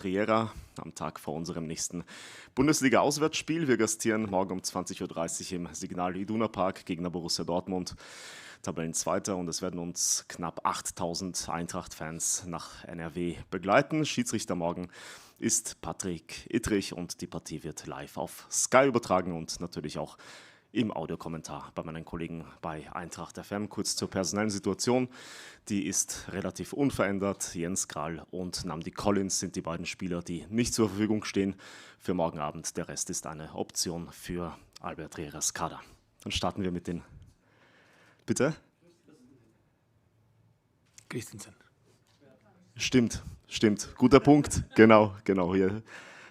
Riera am Tag vor unserem nächsten Bundesliga-Auswärtsspiel. Wir gastieren morgen um 20:30 Uhr im Signal Iduna Park, Gegner Borussia Dortmund, Tabellenzweiter, und es werden uns knapp 8000 Eintracht-Fans nach NRW begleiten. Schiedsrichter morgen ist Patrick Ittrich und die Partie wird live auf Sky übertragen und natürlich auch im Audiokommentar bei meinen Kollegen bei Eintracht FM. Kurz zur personellen Situation. Die ist relativ unverändert. Jens Krall und Nnamdi Collins sind die beiden Spieler, die nicht zur Verfügung stehen für morgen Abend. Der Rest ist eine Option für Albert Rieras Kader. Dann starten wir mit den... Bitte? Christensen. Stimmt. Guter Punkt. Genau. Hier.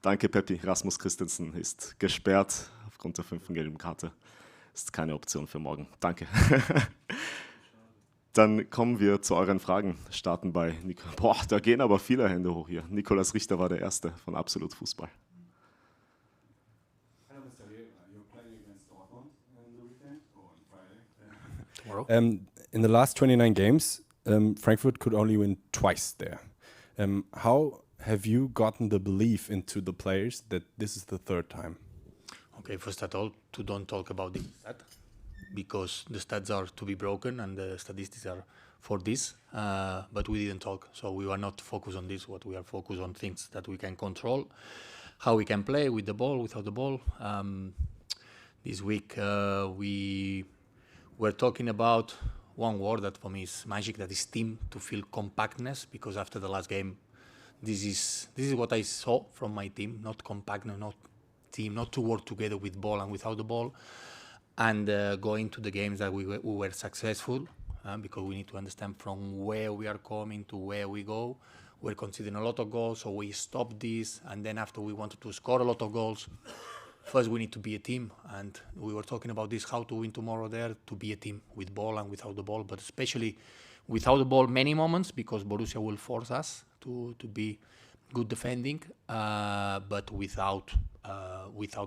Danke, Peppi. Rasmus Christensen ist gesperrt aufgrund der 5. gelben Karte. Ist keine Option für morgen. Danke. Dann kommen wir zu euren Fragen. Starten bei Nico. Boah, da gehen aber viele Hände hoch hier. Nikolaus Richter war der Erste von Absolut Fußball. Hello, Mr. Riera. You're playing against Dortmund in the weekend or on Friday? Tomorrow. In the last 29 games, Frankfurt could only win twice there. How have you gotten the belief into the players that this is the third time? Okay, first of all, to don't talk about the stat, because the stats are to be broken and the statistics are for this, but we didn't talk, so we were not focused on this. What we are focused on things that we can control, how we can play with the ball, without the ball. This week we were talking about one word that for me is magic, that is team, to feel compactness, because after the last game, this is what I saw from my team, not compactness, not team, not to work together with ball and without the ball, and going to the games that we were successful, because we need to understand from where we are coming to where we go. We're conceding a lot of goals, so we stopped this, and then after we wanted to score a lot of goals, first we need to be a team, and we were talking about this, how to win tomorrow there, to be a team with ball and without the ball, but especially without the ball many moments, because Borussia will force us to be good defending, but without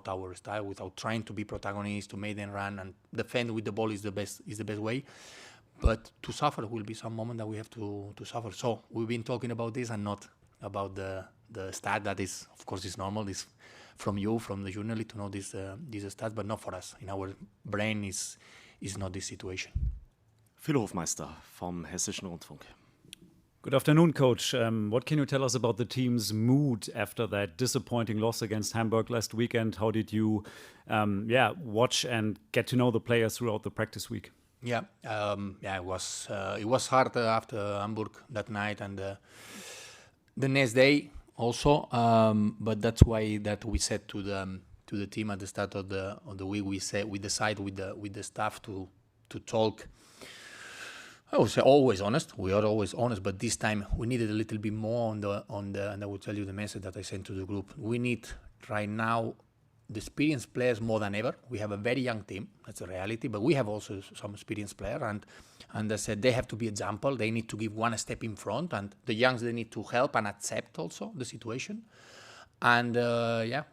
our style, without trying to be protagonists, to make them run and defend with the ball is the best way. But to suffer will be some moment that we have to suffer. So we've been talking about this and not about the stat that is, of course, is normal. Is from you, from the journalist, to know this stat, but not for us. In our brain is not this situation. Phil Hofmeister vom Hessischen Rundfunk. Good afternoon, Coach. What can you tell us about the team's mood after that disappointing loss against Hamburg last weekend? How did you watch and get to know the players throughout the practice week? It was hard after Hamburg that night and the next day also. But that's why that we said to the team at the start of the week, we decide with the staff to talk. I would say always honest. We are always honest, but this time we needed a little bit more on the. And I will tell you the message that I sent to the group. We need right now the experienced players more than ever. We have a very young team. That's a reality, but we have also some experienced players. And I said they have to be example. They need to give one step in front, and the youngs, they need to help and accept also the situation. And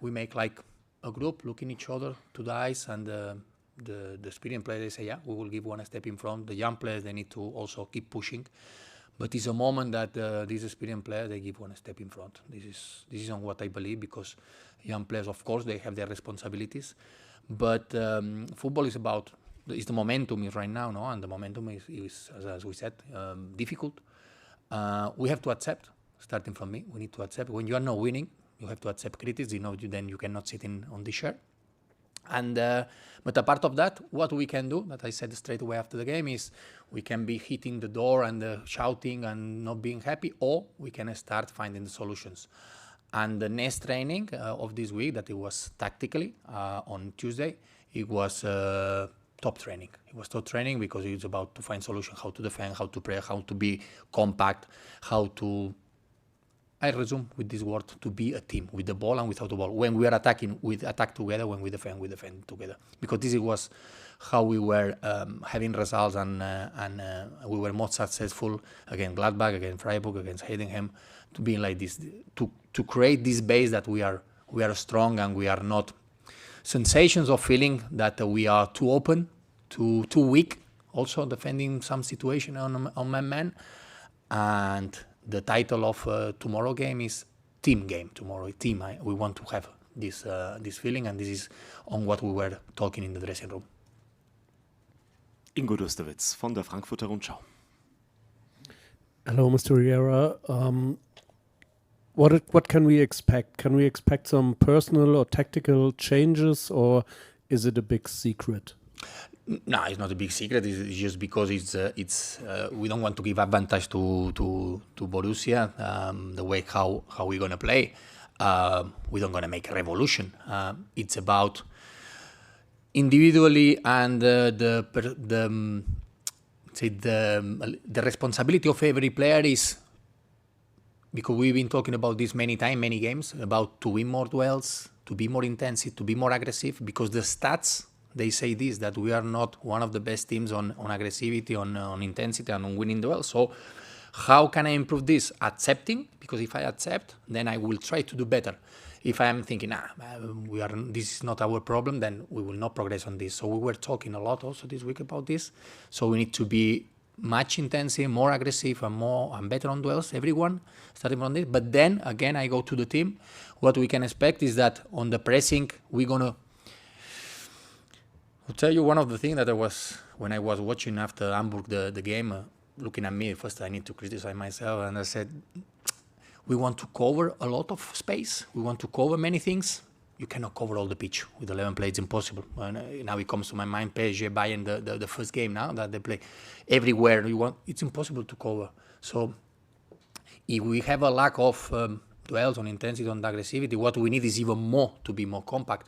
we make like a group, looking each other to the eyes, and the experienced players, they say, we will give one step in front. The young players, they need to also keep pushing. But it's a moment that these experienced players, they give one step in front. This is on what I believe, because young players, of course, they have their responsibilities. But football is the momentum is right now, no? And the momentum is as we said, difficult. We have to accept, starting from me, we need to accept. When you are not winning, you have to accept criticism. Then you cannot sit on the chair. And but a part of that, what we can do, that I said straight away after the game, is we can be hitting the door and shouting and not being happy, or we can start finding the solutions. And the next training of this week, that it was tactically on Tuesday, it was top training. It was top training because it was about to find solutions, how to defend, how to play, how to be compact, how to... I resume with this word, to be a team, with the ball and without the ball. When we are attacking, we attack together. When we defend together. Because this was how we were having results, and we were most successful against Gladbach, against Freiburg, against Heidenheim, to be like this, to create this base that we are strong, and we are not sensations of feeling that we are too open, too weak, also defending some situation on man. And the title of tomorrow game is team game tomorrow. We want to have this feeling, and this is on what we were talking in the dressing room. Ingo Dustewitz von der Frankfurter Rundschau. Hello, Mr. Riera. What can we expect? Can we expect some personal or tactical changes, or is it a big secret? No, it's not a big secret. It's just because we don't want to give advantage to Borussia. The way how we're gonna play, we don't gonna make a revolution. It's about individually and the responsibility of every player is, because we've been talking about this many times, many games, about to win more duels, to be more intensive, to be more aggressive, because the stats, they say this, that we are not one of the best teams on aggressivity, on intensity, and on winning duels. So how can I improve this? Accepting, because if I accept, then I will try to do better. If I am thinking, this is not our problem, then we will not progress on this. So we were talking a lot also this week about this. So we need to be much intensive, more aggressive, and better on duels, everyone, starting from this. But then, again, I go to the team. What we can expect is that on the pressing, we're going to... I'll tell you one of the things that when I was watching after Hamburg the game, looking at me, first I need to criticize myself, and I said, we want to cover a lot of space. We want to cover many things. You cannot cover all the pitch with 11 players. It's impossible. Now it comes to my mind, PSG, Bayern, the first game now that they play. Everywhere it's impossible to cover. So if we have a lack of duels on intensity, on aggressivity, what we need is even more to be more compact.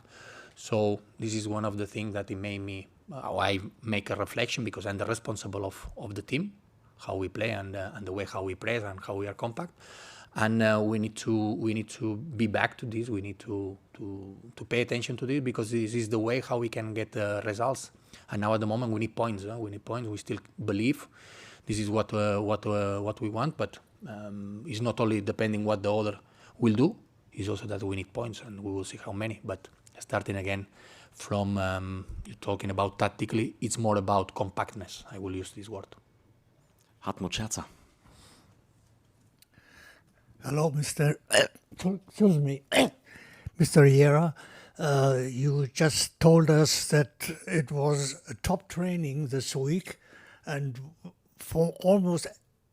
So this is one of the things that it made me, I make a reflection, because I'm the responsible of the team, how we play and the way how we press and how we are compact. And we need to be back to this. We need to pay attention to this, because this is the way how we can get results. And now at the moment we need points. We need points. We still believe this is what we want, but it's not only depending what the other will do. It's also that we need points, and we will see how many. But starting again from you're talking about tactically, it's more about compactness. I will use this word. Hartmut Scherzer. Hello, Mr. Excuse me, Mr. Riera. You just told us that it was a top training this week, and for almost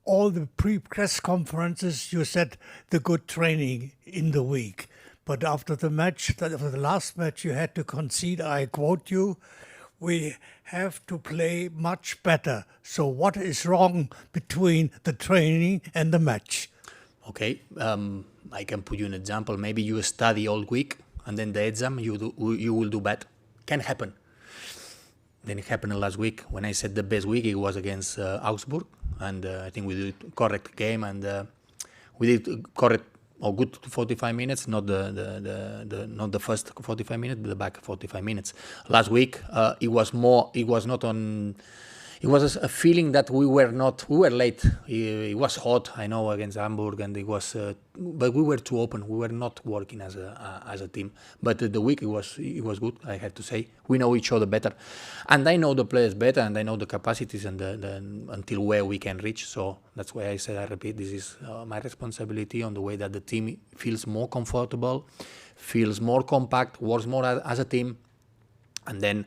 all the pre-press conferences, you said the good training in the week. But after the match, after the last match, you had to concede. I quote you: "We have to play much better." So, what is wrong between the training and the match? Okay, I can put you an example. Maybe you study all week, and then the exam you will do bad. Can happen. Then it happened last week when I said the best week it was against Augsburg, and I think we did correct game, and we did correct or good 45 minutes, not the first 45 minutes, but the back 45 minutes. Last week it was not on. It was a feeling that we were late. It was hot, I know, against Hamburg, and it was, but we were too open. We were not working as a team. But the week it was good, I have to say. We know each other better, and I know the players better, and I know the capacities and until where we can reach. So that's why I repeat, this is my responsibility on the way that the team feels more comfortable, feels more compact, works more as a team, and then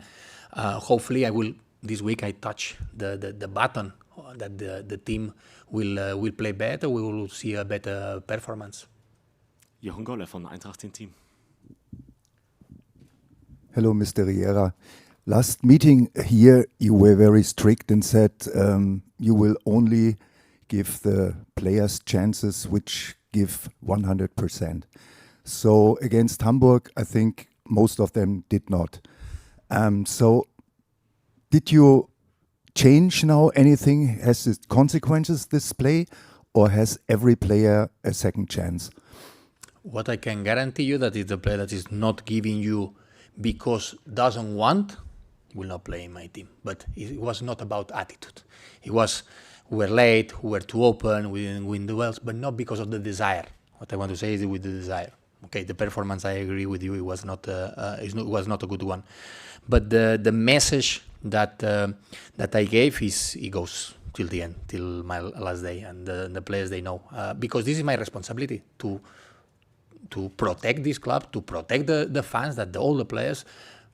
hopefully I will. This week I touch the button that the team will play better. We will see a better performance. Jochen Golle von Eintracht Team. Hello, Mr. Riera. Last meeting here, you were very strict and said you will only give the players chances which give 100%. So against Hamburg, I think most of them did not. So did you change now anything? Has it consequences, this play, or has every player a second chance? What I can guarantee you that is the player that is not giving you because doesn't want will not play in my team. But it was not about attitude. It was we were late, we were too open, we didn't win duels, but not because of the desire. What I want to say is with the desire. Okay, the performance, I agree with you, it was not a good one. But the message that I gave it goes till the end, till my last day, and the players, they know, because this is my responsibility to to protect this club, to protect the fans, that all the players,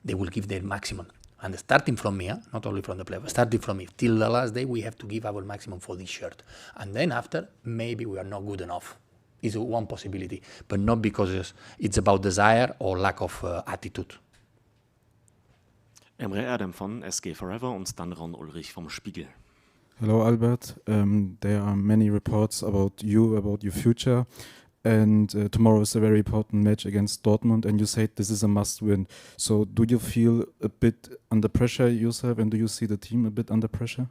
they will give their maximum. And starting from me, not only from the player, but starting from me, till the last day, we have to give our maximum for this shirt. And then after, maybe we are not good enough. Is one possibility, but not because it's about desire or lack of attitude. Emre Erdem von SG Forever und dann Ron Ulrich vom Spiegel. Hello, Albert. There are many reports about your future, and tomorrow is a very important match against Dortmund, and you said this is a must-win. So do you feel a bit under pressure yourself, and do you see the team a bit under pressure?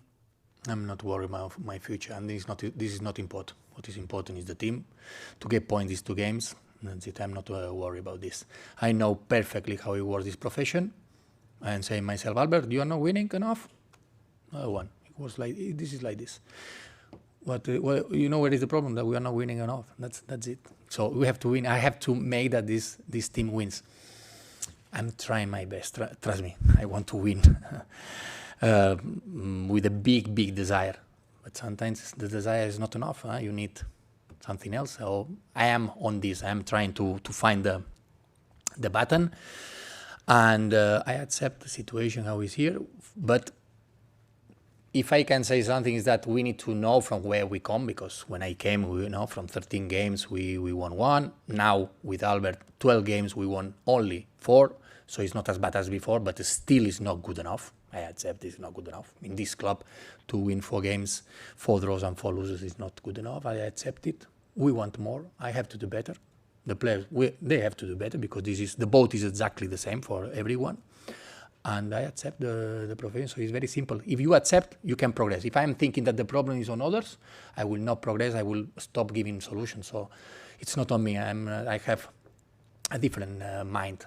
I'm not worried about my future, and this is not important. What is important is the team. To get points these 2 games, that's it. I'm not worried about this. I know perfectly how it works this profession. And say myself, Albert, you are not winning enough? No one. It was like this is like this. What you know where is the problem? That we are not winning enough. That's it. So we have to win. I have to make that this team wins. I'm trying my best. Trust me. I want to win with a big desire. But sometimes the desire is not enough. You need something else. So I am on this. I'm trying to find the button. And I accept the situation how it's here. But if I can say something is that we need to know from where we come, because when I came, from 13 games, we won 1. Now with Albert, 12 games, we won only 4. So it's not as bad as before, but it still is not good enough. I accept it's not good enough. In this club, to win 4 games, 4 draws and 4 losses is not good enough. I accept it. We want more. I have to do better. The players, they have to do better, because the boat is exactly the same for everyone. And I accept the profession. So it's very simple. If you accept, you can progress. If I'm thinking that the problem is on others, I will not progress. I will stop giving solutions. So it's not on me. I have a different mind.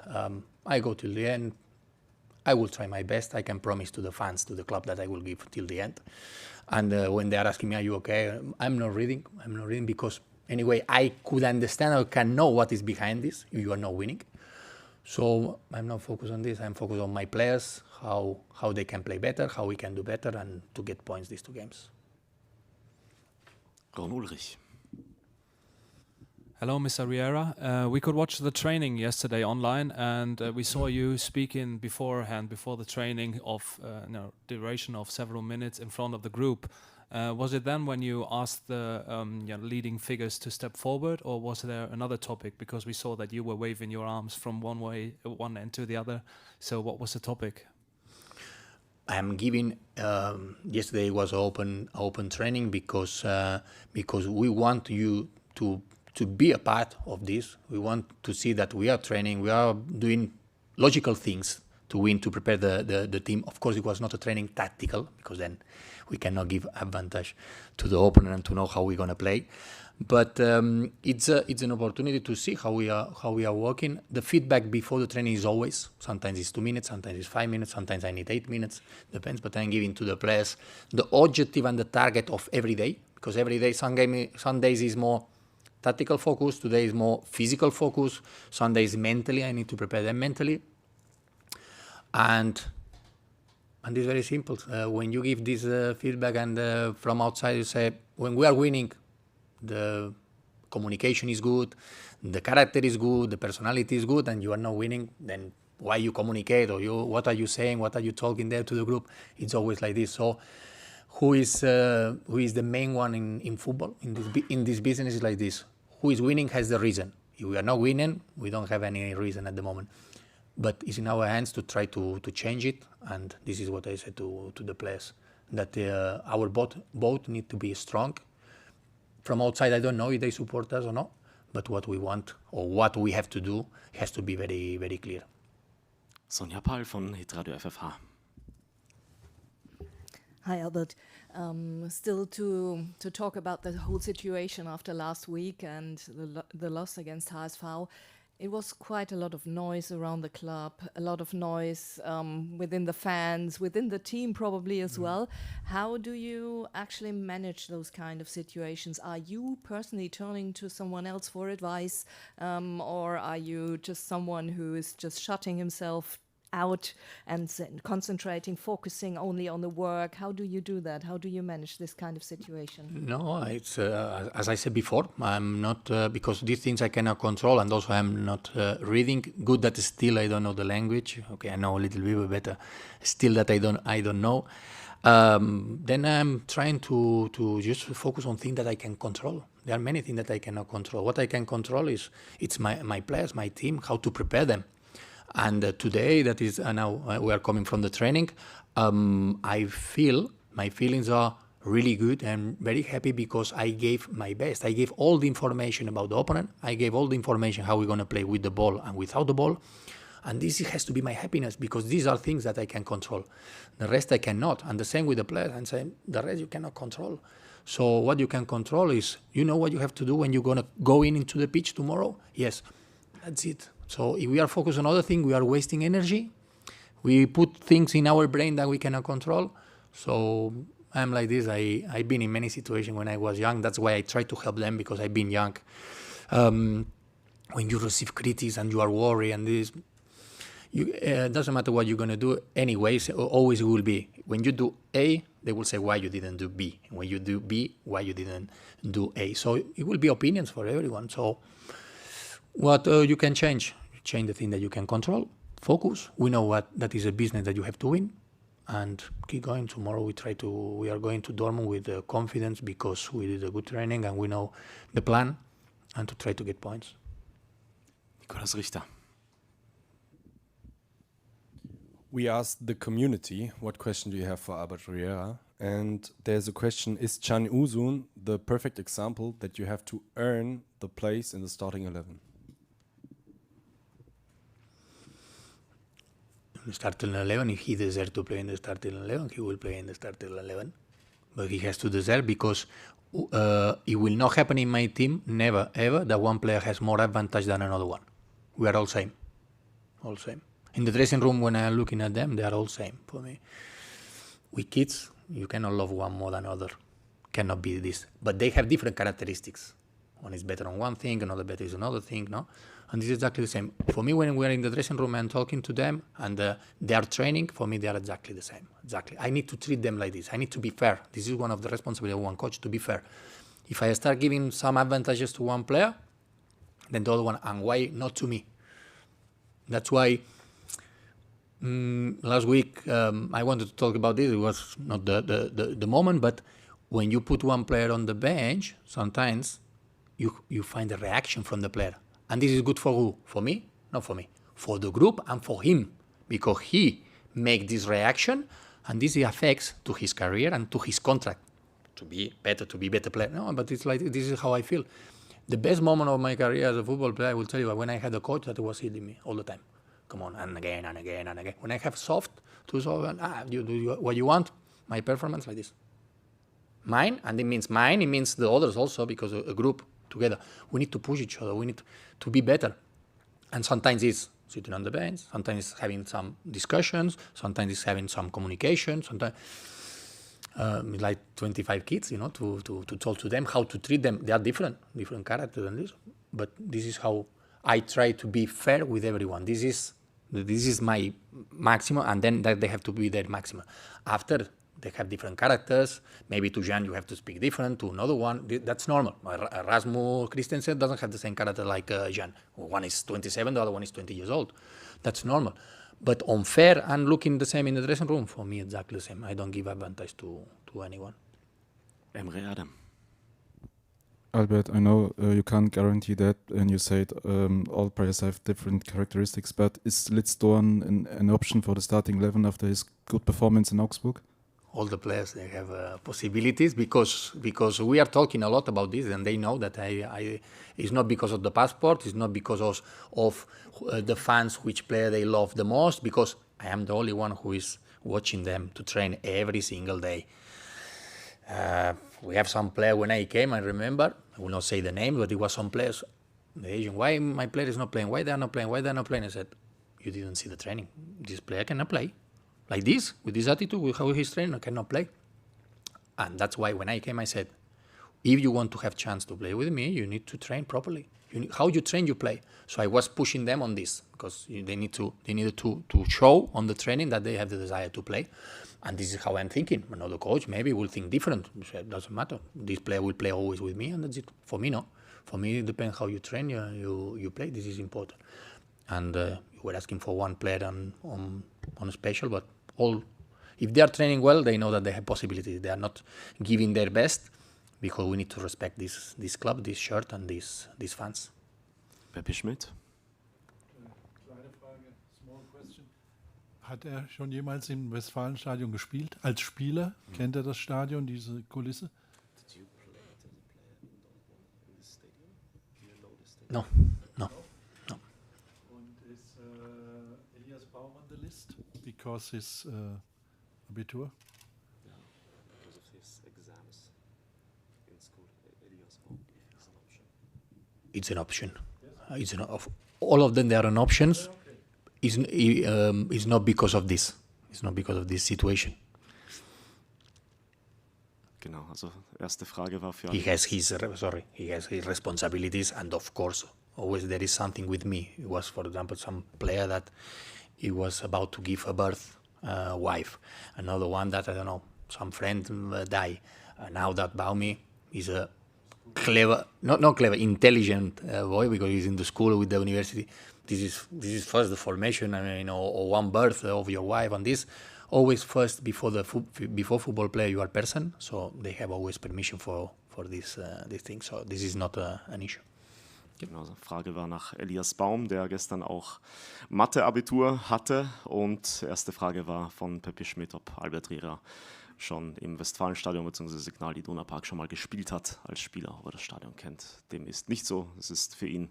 I go till the end. I will try my best. I can promise to the fans, to the club, that I will give till the end. And when they are asking me, are you okay? I'm not reading because anyway, I could understand, I can know what is behind this if you are not winning. So I'm not focused on this. I'm focused on my players, how they can play better, how we can do better, and to get points these 2 games. Ron Ulrich. Hello, Mr. Riera. We could watch the training yesterday online, and we saw you speaking beforehand, before the training, of duration of several minutes in front of the group. Was it then when you asked the leading figures to step forward, or was there another topic? Because we saw that you were waving your arms from one end to the other. So what was the topic? I'm giving. Yesterday was open training because we want you to be a part of this. We want to see that we are training, we are doing logical things to win, to prepare the team. Of course, it was not a training tactical, because then we cannot give advantage to the opponent and to know how we're going to play. But it's an opportunity to see how we are working. The feedback before the training is always, sometimes it's 2 minutes, sometimes it's 5 minutes, sometimes I need 8 minutes, depends. But I'm giving to the players the objective and the target of every day, because every day, some days is more tactical focus, today is more physical focus, some days mentally, I need to prepare them mentally. And it's very simple. When you give this feedback and from outside you say, when we are winning, the communication is good, the character is good, the personality is good, and you are not winning, then why you communicate, or what are you saying, what are you talking there to the group? It's always like this. So who is the main one in football, in this business is like this. Who is winning has the reason. If we are not winning, we don't have any reason at the moment. But it's in our hands to try to change it, and this is what I said to the players, that our boat need to be strong. From outside, I don't know if they support us or not, but what we want or what we have to do has to be very, very clear. Sonja Pahl von Hitradio FFH. Hi, Albert. Still to talk about the whole situation after last week and the loss against HSV. It was quite a lot of noise around the club, a lot of noise within the fans, within the team probably as well. How do you actually manage those kind of situations? Are you personally turning to someone else for advice, or are you just someone who is just shutting himself out and concentrating, focusing only on the work? How do you do that? How do you manage this kind of situation? No, it's as I said before, I'm not because these things I cannot control, and also I'm not reading good. That still I don't know the language. Okay, I know a little bit better. Still that I don't know. Then I'm trying to just focus on things that I can control. There are many things that I cannot control. What I can control is it's my players, my team, how to prepare them. And today, that is now we are coming from the training. I feel my feelings are really good and very happy because I gave my best. I gave all the information about the opponent. I gave all the information how we're going to play with the ball and without the ball. And this has to be my happiness because these are things that I can control. The rest I cannot. And the same with the players. And say the rest you cannot control. So what you can control is, you know what you have to do when you're going to go into the pitch tomorrow? Yes, that's it. So if we are focused on other things, we are wasting energy. We put things in our brain that we cannot control. So I'm like this. I've been in many situations when I was young. That's why I try to help them because I've been young. When you receive critics and you are worried and this, it doesn't matter what you're going to do. Anyways, always will be. When you do A, they will say why you didn't do B. When you do B, why you didn't do A. So it will be opinions for everyone. So what you can change? Change the thing that you can control. Focus. We know what that is a business that you have to win. And keep going. Tomorrow we are going to Dortmund with confidence because we did a good training and we know the plan and to try to get points. Nicolas Richter. We asked the community, what question do you have for Albert Riera? And there's a question, is Can Uzun the perfect example that you have to earn the place in the starting 11? In the starting 11, if he deserves to play in the starting 11, he will play in the starting 11. But he has to deserve because it will not happen in my team, never, ever, that one player has more advantage than another one. We are all same. All same. In the dressing room, when I'm looking at them, they are all same for me. With kids, you cannot love one more than other. Cannot be this. But they have different characteristics. One is better on one thing, another better is another thing, no? And this is exactly the same. For me, when we're in the dressing room and talking to them and they are training, for me, they are exactly the same. Exactly. I need to treat them like this. I need to be fair. This is one of the responsibilities of one coach, to be fair. If I start giving some advantages to one player, then the other one, and why not to me? That's why last week I wanted to talk about this. It was not the moment, but when you put one player on the bench, sometimes you find a reaction from the player. And this is good for who? For me? Not for me. For the group and for him. Because he makes this reaction and this affects to his career and to his contract. To be better player. No, but it's like, this is how I feel. The best moment of my career as a football player, I will tell you, when I had a coach that was hitting me all the time. Come on, and again, and again, and again. When I have too soft, you do what you want. My performance like this. Mine, and it means mine, it means the others also, because a group together. We need to push each other. We need to be better. And sometimes it's sitting on the bench. Sometimes it's having some discussions. Sometimes it's having some communication. Sometimes like 25 kids, to talk to them, how to treat them. They are different characters than this. But this is how I try to be fair with everyone. This is my maximum, and then that they have to be their maximum. After they have different characters. Maybe to Jan you have to speak different, to another one. That's normal. Rasmus Christensen doesn't have the same character like Jan. One is 27, the other one is 20 years old. That's normal. But unfair and looking the same in the dressing room, for me, exactly the same. I don't give advantage to anyone. Emre Adam. Albert, I know you can't guarantee that, and you said all players have different characteristics, but is Litzdorn an option for the starting 11 after his good performance in Augsburg? All the players, they have possibilities because we are talking a lot about this, and they know that it's not because of the passport, it's not because of the fans which player they love the most, because I am the only one who is watching them to train every single day. We have some player when I came, I remember, I will not say the name, but it was some players, the agent, why my player is not playing, why they are not playing, why they are not playing? I said, you didn't see the training. This player cannot play. Like this, with this attitude, with how he's training, I cannot play. And that's why when I came, I said, if you want to have chance to play with me, you need to train properly. How you train, you play. So I was pushing them on this because they needed to show on the training that they have the desire to play. And this is how I'm thinking. Another coach maybe will think different. It doesn't matter. This player will play always with me, and that's it. For me, no. For me, it depends how you train, you play. This is important. And you were asking for one player on a special, but if they are training well, they know that they have possibilities. They are not giving their best because we need to respect this club, this shirt, and these fans. Pepe Schmidt. Kleine Frage, small question. Hat er schon jemals im Westfalenstadion gespielt? Als Spieler? Kennt er das Stadion, diese Kulisse? No. Und ist Elias Baum on the list? Because his Abitur? Because of his exams in school, Elias Baum is an option. It's an option. Of all of them, they are an options. It's not because of this. It's not because of this situation. Genau, also erste Frage war für He has his responsibilities, and of course, always there is something with me. It was, for example, some player that he was about to give a birth wife. Another one that, I don't know, some friend die. Now that Baumi is a clever, not clever, intelligent boy because he's in the school with the university. This is first the formation, or one birth of your wife, and this always first before football player you are person. So they have always permission for this thing. So this is not an issue. Genau, also Frage war nach Elias Baum, der gestern auch Mathe-Abitur hatte. Und erste Frage war von Pepe Schmidt, ob Albert Riera schon im Westfalenstadion bzw. Signal Iduna Park schon mal gespielt hat als Spieler, ob er das Stadion kennt. Dem ist nicht so. Es ist für ihn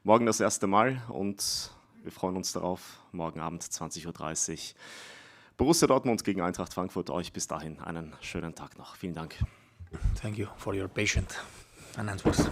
morgen das erste Mal und wir freuen uns darauf. Morgen Abend 20:30 Uhr. Borussia Dortmund gegen Eintracht Frankfurt. Euch bis dahin einen schönen Tag noch. Vielen Dank. Thank you for your patience and answers.